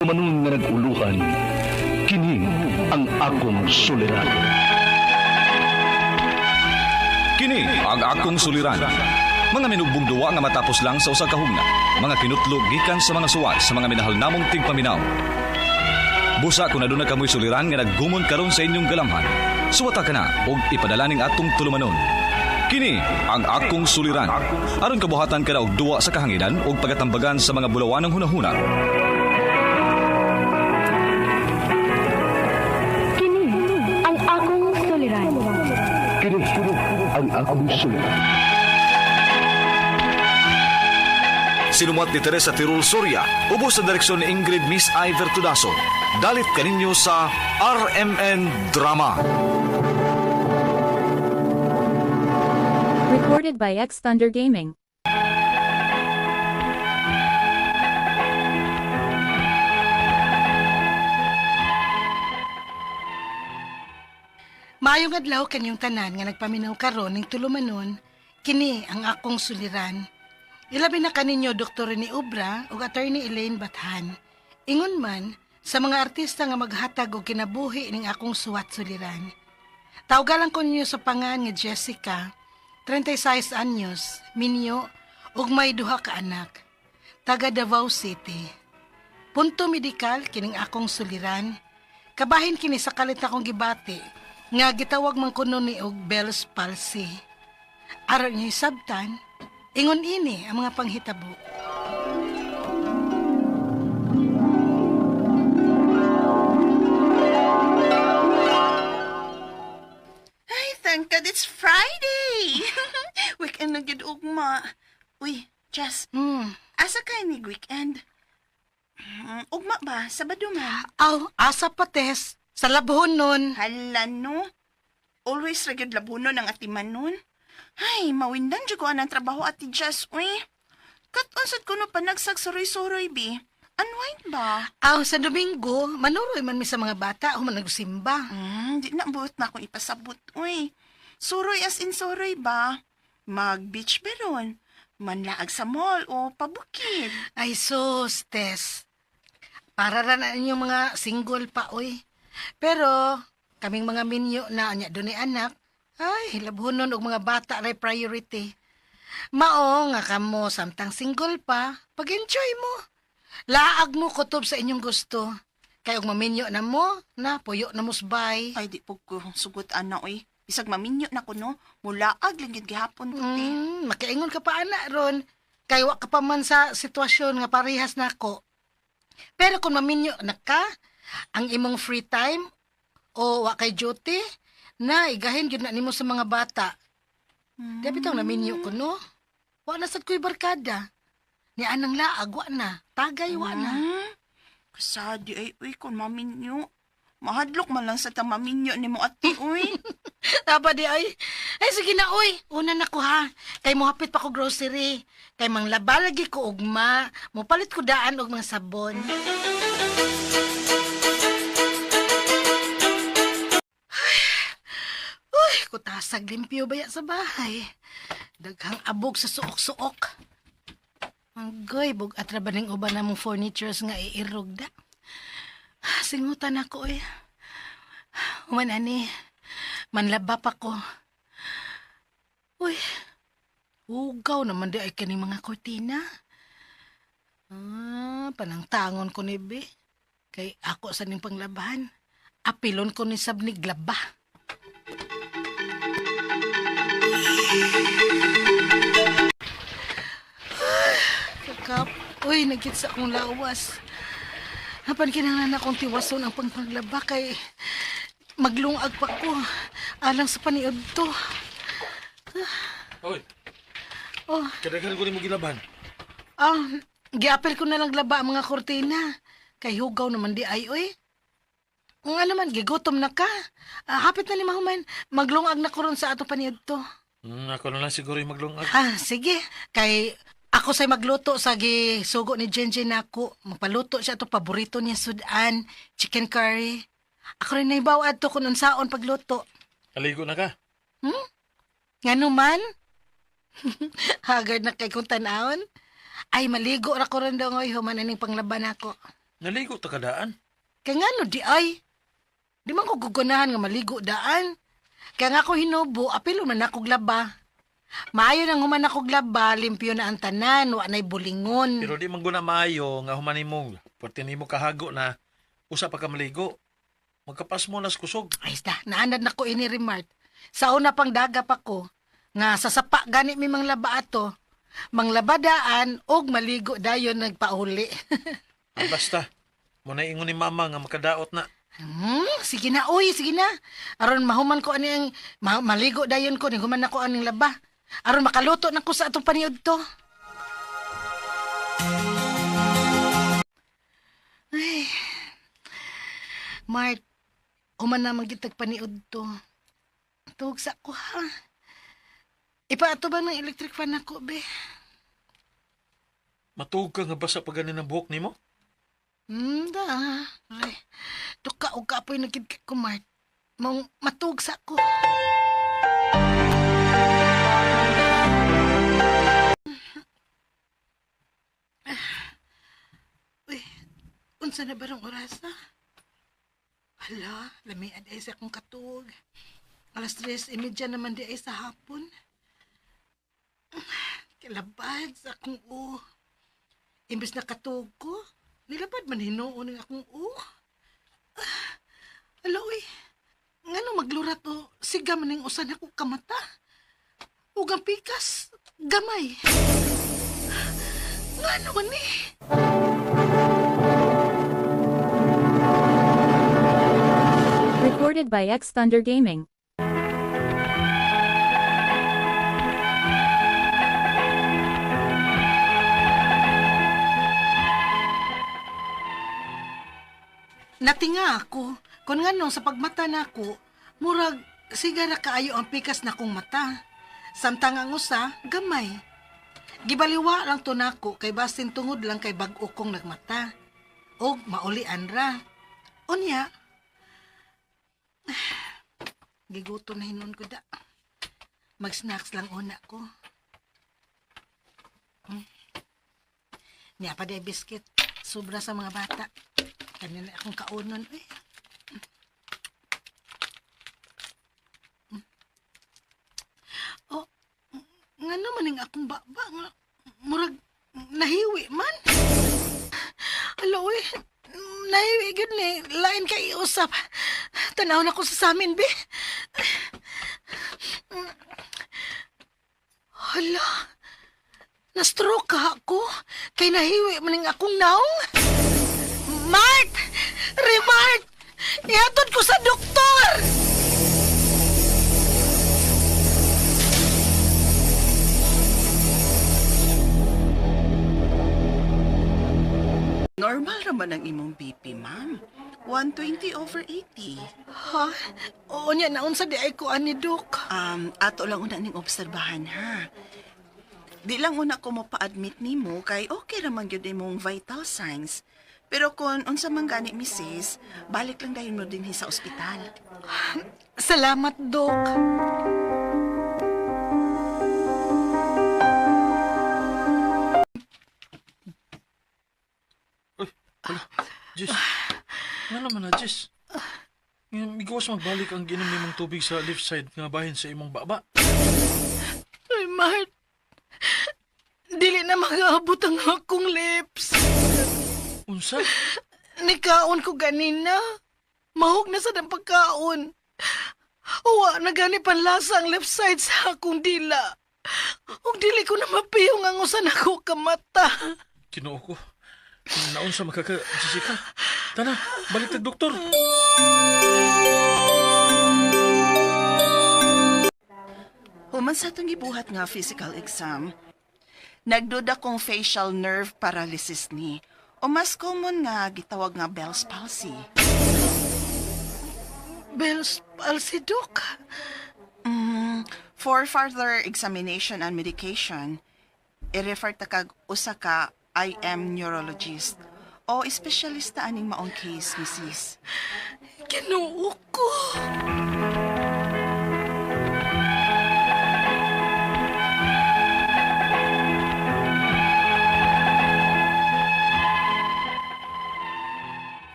Manung nga naguluhan, kini ang akong suliran. Kini ang akong suliran. Mga minugbong duwa nga matapos lang sa usa ka hugna. Mga kinutlog gikan sa mga suwat sa mga minahal namong tigpaminaw. Busa kung aduna kamoy suliran nga naggumon karon sa inyong galamhan. Suwata ka na og ipadalaning atong tulumanon. Kini ang akong suliran. Aron kabuhatan ka na og duwa sa kahanginan og pagatambagan sa mga bulawanong hunahuna. Kini ang akong suliran. Kini ang akong suliran. Sinumat ni Teresa Tirul Soria, ubos sa direksyon ni Ingrid Miss Iver Tudaso. Dalit kaninyo sa RMN Drama. Recorded by X Thunder Gaming. Maayong adlaw kanyang tanan nga nagpaminaw karon ning tulumanon, kini ang akong suliran. Ilabi na kaninyo Dr. Rene Obra ug Attorney Elaine Bathan. Ingon man sa mga artista nga maghatag og kinabuhi ning akong suwat suliran. Tawgalan ko ninyo sa pangan nga Jessica, 36 anyos, minyo ug may duha ka anak. Taga Davao City. Punto medikal kining akong suliran. Kabahin kini sa kalit akong gibati nga gitawag man kuno ni og Bell's palsy. Aron niyo sabtan, ingon ini ang mga panghitabo. Ay, thank God it's Friday! Weekend na gid ugma. Uy, Jess, asa ka ni weekend? Ugma ba? Sabado man? Aw, asa pa tes? Sa labhon nun. Hala no? Always ragyod labuno ng atiman nun. Ay, mawindan dyan ko ang trabaho ati Jess, uy. Kat-unsad ko no pa nagsagsuroy-suroy, bi. Unwind ba? Aw, sa Domingo, manuroy man mi sa mga bata o man nagsimba. Di na buot na akong ipasabot, uy. Suroy as in suroy ba? Mag-beach beron, manlaag sa mall o pabukid. Ay sus, tes. Para ra na inyong mga single pa, uy. Pero, kaming mga minyo na anya doon ni anak, ay, labhonon og mga bata ray priority. Mao nga kamo samtang single pa, pag-enjoy mo. Laag mo kutob sa inyong gusto. Kay og maminyo na mo, na puyo na musbay. Ay, di po ko sugot ana, uy. Bisag maminyo na ko, no? Mulaag lang yun gihapon ko, te. Makaingon ka pa ana ron. Kay wa ka pa man sa sitwasyon nga parehas nako. Pero kung maminyo na ka, ang imong free time o wa kay duty, na igahin yun na nimo sa mga bata. Di bitang naminyo ko, no? Wa na sad ko'y barkada. Ni anang laag, wa na. Tagay, wa na. Kasadi ay, uy, kung maminyo. Mahadlok man lang sa tamaminyo ni mo ati, uy. Taba di ay. Ay, sige na, uy. Una na ko, ha. Kay mohapit pa ko grocery. Kay manglaba lagi ko ugma. Mupalit ko daan og mga sabon. Uy, kutasag limpyo baya sa bahay. Daghang abog sa suok-suok. Ang goy, bug atra ba ning uban namong furnitures nga iirog da. Singutan ako eh. Human ani, manlaba pa ko. Uy, ugaw naman di ay kaning mga kortina. Panangtangon ko ni Be. Kay ako sa ning panglabahan. Apilon ko ni sabnig laba. Kakap, uy, nagkit sa akong lawas. Hapan kinahanglan akong tiwason ang pangpaglaba kay maglungag pa ko. Alang sa paniod to. Oy, Oh, kadaghan ko ni mo gilaban. giapil ko na lang laba ang mga kortina. Kay hugaw naman di ay, uy. Nga naman, gigutom na ka. Hapit na ni Mahuman, maglungag na ko ron sa ato paniod to. Ako na lang siguro yung maglungag. Sige. Kay ako sa'y magluto sa gisugo ni Jenjen nako. Magpaluto siya to paborito niya sudan, chicken curry. Ako rin naibawad to kung unsaon pagluto. Aligo na ka. Nga naman? Haggard na kay kung tanahon. Ay, maligo ra ko rin daw ngoy, human aning panglaban ako. Naligo ta kadaan. Kaya nga no, di ay. Di man ko gugunahan nga maligo daan. Kaya nga ko hinubo, apilo man akong laba. Maayo nang human akong laba, limpyo na ang tanan, wa na'y bulingon. Pero di man guna maayo nga human nimo. Pwerte nimo kahago na usa pa ka maligo. Magkapas mo nas kusog. Ay, naanad na ko ini remart. Sa una pang daga pa ko, nga sasapa gani mi mang laba ato. Manglabadaan, og maligo dayon nagpauli. Ang basta. Muna ingon ni mama nga makadaot na. Sige na, uy, sige na. Aron mahuman ko ani ang maligo dayon ko, ni human ako aning laba. Aron makaluto na ko sa atong paniud to. Ay, Mart, human na magitag paniud to. Tuog sa ko ha. Ipaato ba ng electric fan ako, be? Matuog ka nga basa pa ganin ang buhok nimo? Da. Ay, tuka o kapoy nagkidkit ko, Mart. Matug sa ko. Uy, unsa na barang oras na? Hala, lamian ay sa akong katug. Alas 3:30 naman di ay sa hapon. Kilabad sa akong Imbes na katug ko, nilabad man hinuon ng akong Hala, uy. Ngano maglurat o siga man ng usan ako kamata. Ugang pikas, gamay. Ngano man ni? Recorded by X Thunder Gaming. Natinga ako, kung nga sa pagmata na ako, murag sigara kaayo ang pikas na kong mata. Samtang ang usa, gamay. Gibaliwa lang to nako kay basin tungod lang kay bag-o kong nagmata. O maulian ra. Unya, giguto na hinon ko da. Mag-snacks lang una ko. Niya pa day biscuit. Sobra sa mga bata. Kanina akong kaunon, eh. Oh, nga naman yung akong baba, nga, murag, nahiwi man. Alo, eh, nahiwi yun eh, lain kay iusap. Tanaw na ko sa samin, be. Hala, na-stroke ka ako, kay nahiwi man yung akong naong. Mart! Remart! Ihatod ko sa doktor! Normal naman ang imong BP, ma'am. 120/80. Ha? Oo niya, naunsa di ay ko ani, Dok. Ato lang una ning obserbahan, ha? Di lang una ko mo pa-admit nimo kay okay raman gyud imong vital signs. Pero kung unsa man gani, Mrs., balik lang dayon mo din sa ospital. Salamat, Dok. Jess. Nga naman na, Jess. Igawas magbalik ang ginom nimong tubig sa left side nga bahin sa imong baba. Ay, Mart. Dili na mag-aabot ang akong lips. Unsa? Nikaon ko ganina. Mahog na sa ng pagkaon. Uwa na gani panlasa ang left side sa akong dila. Ug dili ko na mapiyong ang usan ako kamata. Kinuo ko. Naunsa makaka-Jessica. Tana, balik tag doktor. Human sa itong gibuhat nga physical exam, nagduda kong facial nerve paralysis ni o mas common nga gitawag nga Bell's palsy. Bell's palsy, Dok. For further examination and medication, i-refer ta kag usa ka IM neurologist o espesyalista aning maong case, Mrs. Kinuo ko.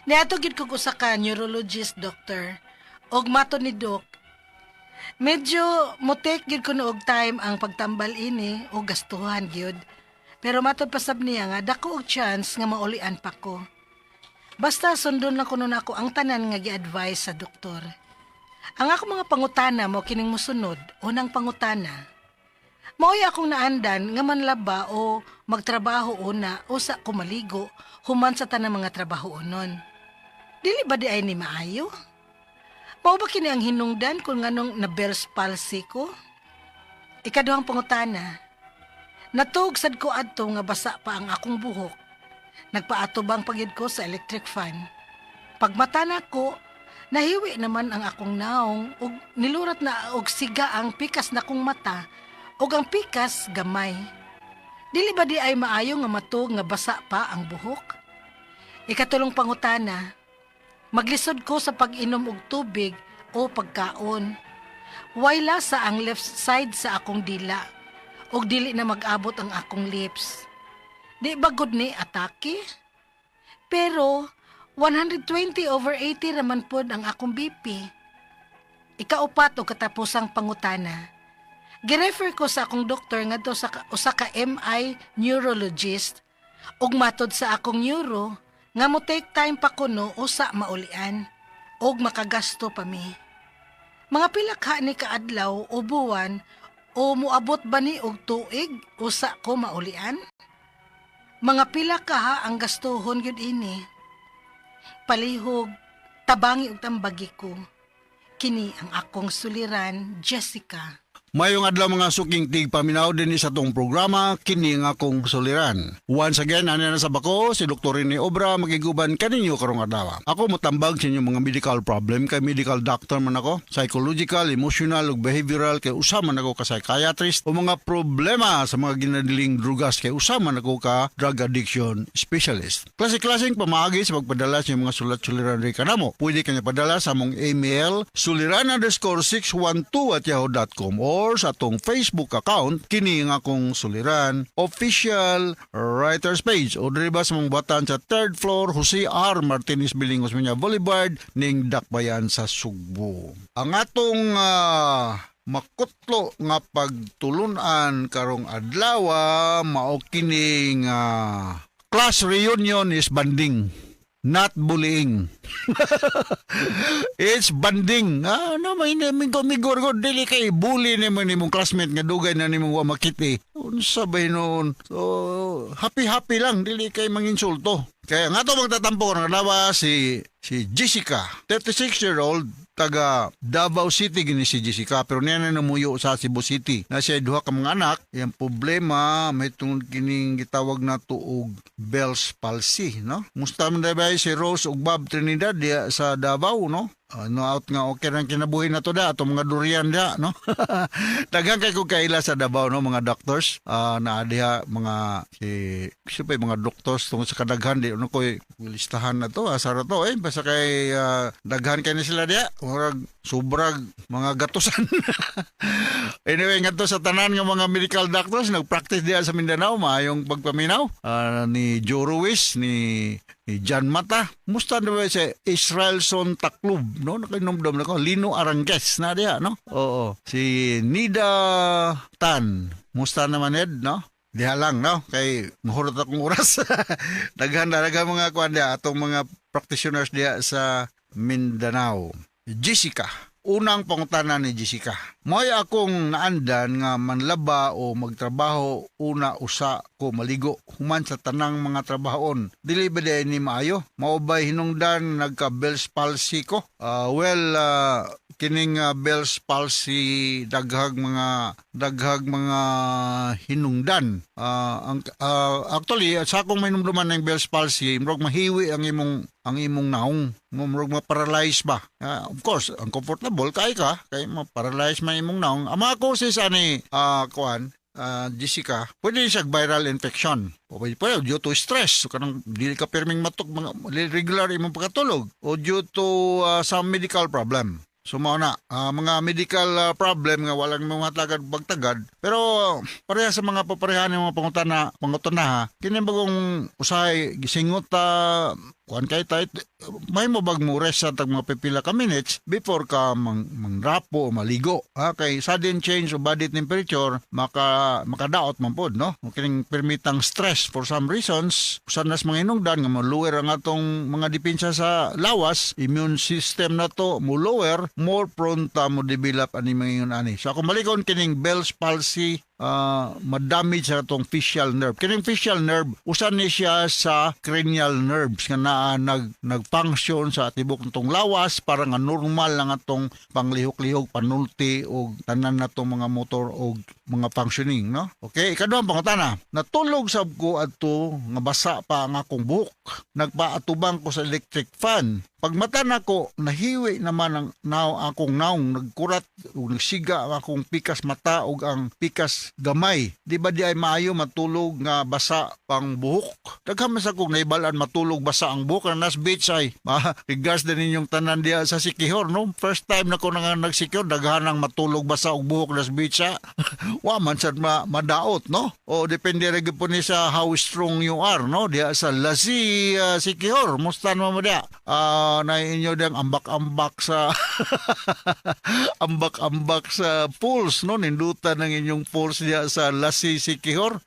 Niadto gid ko usa ka neurologist, doctor. Og mato ni Doc, medyo mutek gid ko og time ang pagtambal ini o gastuhan gyud. Pero matod pasab niya nga dako og chance nga maulian pa ko. Basta sundon lang kuno nako ang tanan nga gi-advise sa doktor. Ang ako mga pangutana mo kining mosunod, unang pangutana. Maoy akong naandan nga manlaba o magtrabaho una o sa kumaligo human sa tanang mga trabaho unon. Dili ba di ay ni maayo? Mao ba kini ang hinungdan kung nganong na Bell's palsy ko? Ikaduhang pangutana. Natugsad ko adto nga basa pa ang akong buhok. Nagpaatubang pagid ko sa electric fan. Pagmatana ko, nahiwi naman ang akong naong ug nilurat na og siga ang pikas na kong mata ug ang pikas gamay. Dili ba di ay maayo nga matug nga basa pa ang buhok? Ikatulong pangutana. Maglisod ko sa pag-inom og tubig o pagkaon. Way lasa ang left side sa akong dila ug dili na mag-abot ang akong lips. Di ba gud ni atake? Pero 120/80 raman pod ang akong BP. Ikaupat o katapusang pangutana. Girefer ko sa akong doktor ngadto sa usa ka MI neurologist ug matod sa akong neuro nga mo take time pa kuno usa maulian og makagasto pa mi. Mga pilakha ni kaadlaw o buwan o muabot ba ni og tuig usa ko maulian? Mga pila ka ha ang gastuhon gyud ini. Palihog, tabangi og tambagi ko. Kini ang akong suliran, Jessica. Mayong adlaw mga suking tigpaminaw din sa tong programa, kini nga akong suliran. Once again, ano na sa bako, si Dr. Rene Obra, magiguban kaninyo karong adlaw. Ako motambag sa inyo mga medical problem, kay medical doctor man ako, psychological, emotional, ug behavioral, kay usama man ako ka psychiatrist, o mga problema sa mga ginadiling drugas, kay usama man ako ka drug addiction specialist. Klase-klaseng pamaagi sa pagpadala sa mga sulat-suliran rin kanamo. Pwede kanya padala sa mong email, suliran_612@yahoo.com or sa atong Facebook account, kini nga akong suliran, official writers page. O diriba sa mong batan sa 3rd floor, Jose R. Martinez Bilingos Minya Boulevard, ning Dakbayan sa Sugbo. Ang atong makutlo nga pagtulunan karong adlaw, mao kining class reunion is banding. Not bullying. It's banding. May migor dili kay bully ni mong classmate nga dugay na nimong wa makiti. Unsa ba noon? So happy lang dili kay manginsulto. Kaya nga to magtatampo ng lawa si Jessica, 36-year-old, taga Davao City gini si Jessica, pero niya na namuyo sa Cebu City. Na siya duha ka mga anak, yung problema may tungod kining gitawag na tuog Bell's palsy, no? Musta man dabay si Rose ug Bob Trinidad diya sa Davao, no? No out nga okay rang kinabuhi na to da ato mga durian da, no? Daghang kay ko kaila sa Davao, no, mga doctors na diha mga siyempre mga doctors tungod sa kadaghan di ano koy listahan na to asara to basta kay daghan kay na sila diha murag sobrag mga gatusan. Anyway, ngadto sa tanan nga mga medical doctors nagpractice diha sa Mindanao maayong pagpaminaw ni Joe Ruiz, ni John Mata. Musta na ba si Israelson Taklub, no? Nakinomdom na ko. Lino Arangues na diya, no? Oo. Si Nida Tan. Musta naman Ed, no? Diha lang, no? Kay mahurot akong oras. Daghan mga kuan diya, atong mga practitioners diya sa Mindanao. Jessica. Unang pangutana ni Jessica. May akong naandan nga manlaba o magtrabaho una usa ko maligo human sa tanang mga trabahon. Dili ba ni maayo? Mao bay hinungdan nagka Bell's palsy ko? Kining Bell's palsy daghag mga hinungdan. Actually sa akong mainumduman ng Bell's palsy, murag mahiwi ang imong naong, murag ma-paralyze ba. Of course, uncomfortable kay ma-paralyze man imong naong. Ama ko si ani Jessica, pwede siya viral infection. O pwede due to stress, so kanang dili ka perming matok mga regular imong pagkatulog o due to some medical problem. So mao na mga medical problem nga wala nimo matagad pagtagad, pero pareha sa mga paparehan ng mga pangutana ha, kini bagong usahay gisingot kuan kay tay may mabag mo rest sa tag mga pipila ka minutes before ka mangrapo o maligo. Kay sudden change of body temperature makadaot man pod, no? Kining permitang stress for some reasons sanas mga hinungdan nga lower ang atong mga depensa sa lawas, immune system na to mo lower, more prone ta mo develop ani mga yun ani. So ako malikon kining Bell's palsy, madamage sa itong facial nerve. Kining facial nerve, usan ni siya sa cranial nerves nga na nag-function sa tibok nitong lawas para nga normal lang atong panglihok-lihok, panulti o tanan na itong mga motor o mga functioning, no? Okay, ikaduhang pangutana. Natulog sab ko adto nga basa pa ang akong buhok. Nagpaatubang ko sa electric fan. Pagmata na ko, nahiwi naman ang akong naong, nagkurat o nagsiga ang akong pikas mata o ang pikas gamay. Di ba di ay maayo matulog nga basa pang buhok? Dagham sa kong naibalan matulog basa ang buhok na nas beach ay. Regards din ninyong tanan diya sa Sikihor, no? First time na ko nga nagsikihor, daghanang matulog basa og buhok nas beach sa. Wa man sad madaot, no? O depende ra gyud po ni sa how strong you are, no? Diya sa Lasi Sikihor, mustan mo diya. Na inyo dang ambak-ambak sa ambak-ambak sa pools, no? Nindutan ng inyong pools diya sa Lasi Sikihor.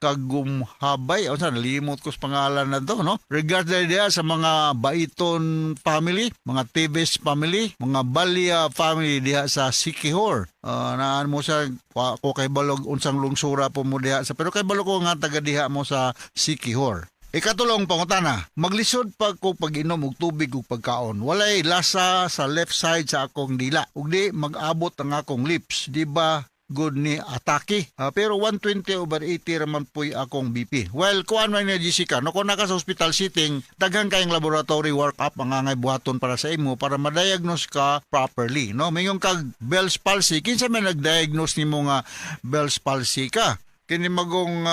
Kagumhabay o sa nalimot ko sa pangalan na to, no? Regarding dia sa mga Baiton family, mga Tibes family, mga Balya family diha sa Sikihor. Naan mo sa ko kay balog unsang lungsura po mo diha sa pero kay balog ko nga taga diha mo sa Sikihor. Ikatulong pangutana, maglisod pa ko pag-inom og tubig ug pagkaon. Walay lasa sa left side sa akong dila. Ug di mag-abot ang akong lips. Di ba good ni atake? Pero 120/80 raman po'y akong BP. Well, kuan man ni Jessica, no kung naka sa hospital sitting, daghang kayong laboratory workup ang angay buhaton para sa imo para ma-diagnose ka properly, no? Mayong kag Bell's palsy, kinsa man nag-diagnose nimo nga Bell's palsy ka? Kini magong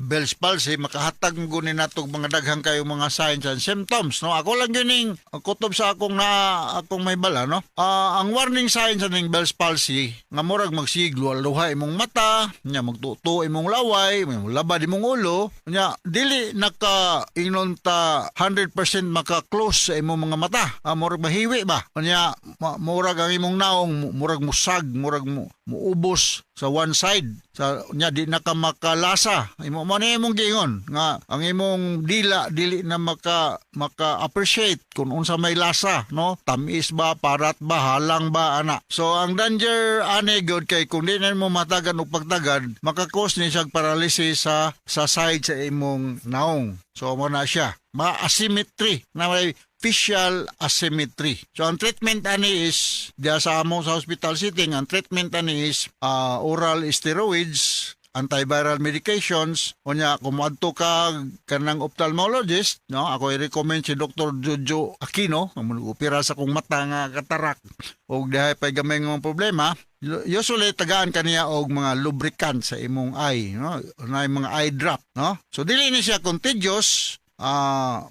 Bell's palsy makahatag mo ni natog mga daghang kayo mga signs and symptoms, no? Ako lang gining kutob sa akong may bala, no? Ang warning signs ng Bell's palsy nga murag magsiglo luha imong mata, nya magtuto imong laway, labad imong ulo, nya dili naka ingnon ta 100% maka-close sa imong mga mata. Murag mahiwi ba? Nya murag ang imong naong murag musag, murag muubos sa one side. Sa nya di na ka makalasa. Imo mo na imong giingon nga ang imong dila dili na maka-appreciate kung unsa may lasa, no? Tamis ba, parat ba, halang ba ana. So ang danger ani good kay kung di na mo matagan og pagtagad, maka-cause ni siya paralysis sa side sa imong naong. So mo na siya ma-asymmetry na may facial asymmetry. So ang treatment ani is diya sa among sa hospital setting, ang treatment ani is oral steroids, antiviral medications. Unya kung moadto ka kanang ophthalmologist, no, ako i-recommend si Dr. Jojo Aquino, opera sa kong mata nga katarak og dihay pay gamay nga problema. Usually tagaan kaniya og mga lubricant sa imong eye, no, na mga eye drop, no. So dili ni siya contagious.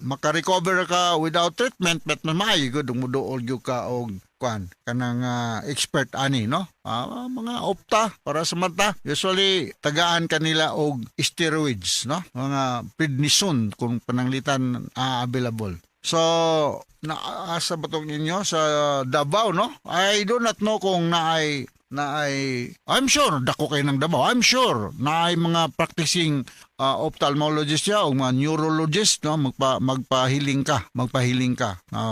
Maka-recover ka without treatment but maayo gud muduol gyud ka og kanang expert ani, no? Mga opta para sa mata usually tagaan kanila og steroids, no? Mga prednisone kung pananglitan available. So naasa ba tong inyo sa Davao, no? I do not know kung naay I'm sure dako kay ng Davao. I'm sure naay mga practicing ophthalmologist siya o mga neurologist, no, magpahiling ka.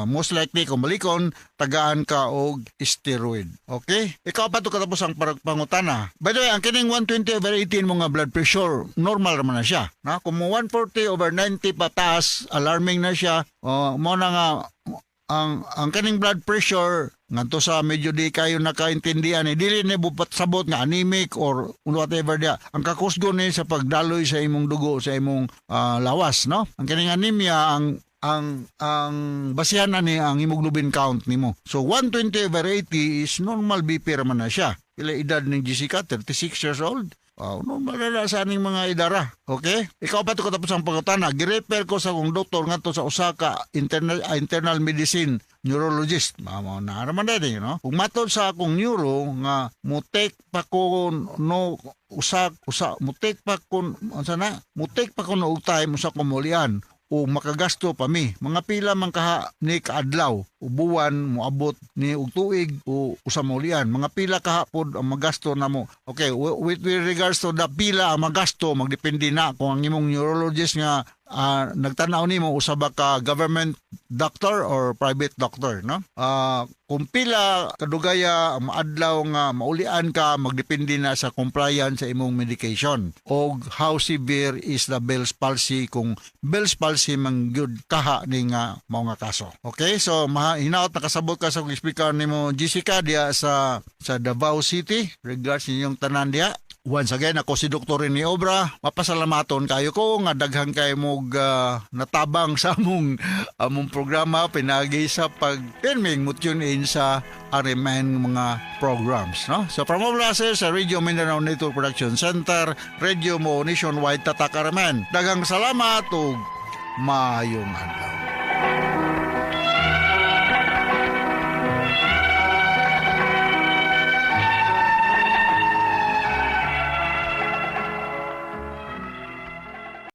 Most likely kung malikon tagaan ka og steroid. Okay? Ikaw pa to katapos ang pangutana. By the way, ang kining 120/80 mo nga blood pressure normal naman na siya. Na kung 140/90 pataas, alarming na siya. Mo na nga ang kaning blood pressure ngadto sa medyo di kayo nakaintindihan dili ni bupat sabot nga anemic or whatever dia. Ang kakusgo ni sa pagdaloy sa imong dugo sa imong lawas, no? Ang kaning anemia ang basihan ani ang hemoglobin count nimo. So 120/80 is normal BP raman na siya. Pila edad ni Jessica? 36 years old. Ano malala sa aning mga idara, okay? Ikaw pa ito katapos ang pangutana. Girefer ko sa kong doktor nga to sa Osaka internal medicine neurologist. Mamo na naman dito, no? Kung matod sa akong neuro nga mutek pa ko no mutek pa ko no time sa kumulian o makagasto pa mi. Mga pila man kaha ni kaadlaw o buwan moabot ni og tuig o usa maulian. Mga pila kahapon ang magasto na mo. Okay, with regards to the pila ang magasto, magdepende na kung ang imong neurologist nga nagtanaw nimo usa ba ka government doctor or private doctor, no? Kung pila kadugaya ang maadlaw nga maulian ka, magdepende na sa compliance sa imong medication o how severe is the Bell's palsy, kung Bell's palsy man gyud kaha ni nga mao nga kaso. Okay, so hinaot nakasabot ka sa speaker nimo Jessica diya sa Davao City. Regards ninyong tanan diya. Once again, ako si Dr. Rene Obra. Mapasalamaton kayo ko nga daghang kay mo natabang sa among programa pinagi sa pag-filming mo tune in sa RMN mga programs, no? So from Oblase sa Radio Mindanao Network Production Center, Radio mo Nationwide Tatak RMN. Daghang salamat ug maayong adlaw.